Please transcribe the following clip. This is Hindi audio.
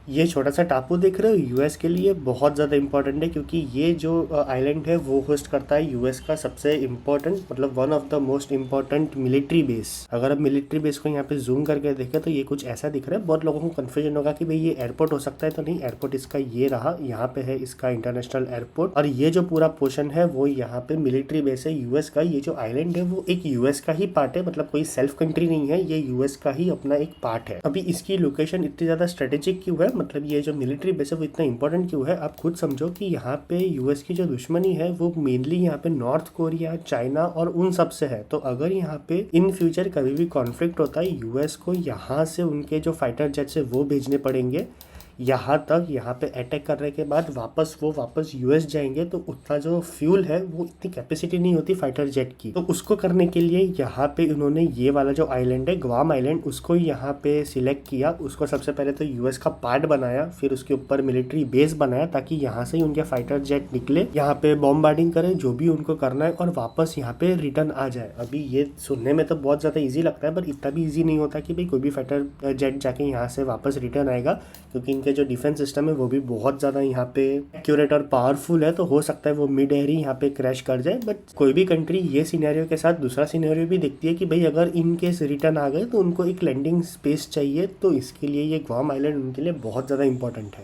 ये छोटा सा टापू देख रहे हो, यूएस के लिए बहुत ज़्यादा इंपॉर्टेंट है, क्योंकि ये जो आइलैंड है वो होस्ट करता है यूएस का सबसे इम्पोर्टेंट, मतलब one of the most important military base. अगर आप मिलिट्री बेस को यहाँ पे जूम करके देखें तो ये कुछ ऐसा दिख रहा है। बहुत लोगों को कन्फ्यूजन होगा कि भाई ये एयरपोर्ट हो सकता है, तो नहीं, एयरपोर्ट इसका ये रहा, यहाँ पे है इसका इंटरनेशनल एयरपोर्ट। और ये जो पूरा पोर्शन है वो यहाँ पे मिलिट्री बेस है यूएस का। ये जो आइलैंड है वो एक यूएस का ही पार्ट है, मतलब कोई सेल्फ कंट्री नहीं है, ये यूएस का ही अपना एक पार्ट है। अभी इसकी लोकेशन इतनी ज़्यादा स्ट्रेटेजिक क्यों है, मतलब ये जो मिलिट्री बेस है वो इतना इंपॉर्टेंट क्यों है, आप खुद समझो कि यहाँ पे यूएस की जो दुश्मनी है वो मेनली यहाँ पे नॉर्थ कोरिया, चाइना और उन सब से है। तो अगर यहाँ पे इन फ्यूचर कभी भी कॉन्फ्लिक्ट होता है, यूएस को यहाँ से उनके जो फाइटर जेट्स है वो भेजने पड़ेंगे, यहाँ तक यहाँ पे अटैक करने के बाद वापस यूएस जाएंगे, तो उतना जो फ्यूल है वो इतनी कैपेसिटी नहीं होती फाइटर जेट की। तो उसको करने के लिए यहाँ पे उन्होंने ये वाला जो आइलैंड है ग्वाम आइलैंड, उसको यहाँ पे सिलेक्ट किया। उसको सबसे पहले तो यूएस का पार्ट बनाया, फिर उसके ऊपर मिलिट्री बेस बनाया, ताकि यहाँ से ही उनके फाइटर जेट निकले, यहाँ पे बॉम्बार्डिंग करें जो भी उनको करना है, और वापस यहाँ पे रिटर्न आ जाए। अभी ये सुनने में तो बहुत ज़्यादा ईजी लगता है, पर इतना भी ईजी नहीं होता कि भाई कोई भी फाइटर जेट जाके यहाँ से वापस रिटर्न आएगा, क्योंकि इनके जो डिफेंस सिस्टम है वो भी बहुत ज़्यादा यहाँ पे एक्यूरेट और पावरफुल है। तो हो सकता है वो मिड एयर ही यहाँ पे क्रैश कर जाए। बट कोई भी कंट्री ये सिनेरियो के साथ दूसरा सिनेरियो भी देखती है कि भाई अगर इन केस रिटर्न आ गए तो उनको एक लैंडिंग स्पेस चाहिए, तो इसके लिए ये ग्वाम आइलैंड उनके लिए बहुत ज़्यादा इंपॉर्टेंट है।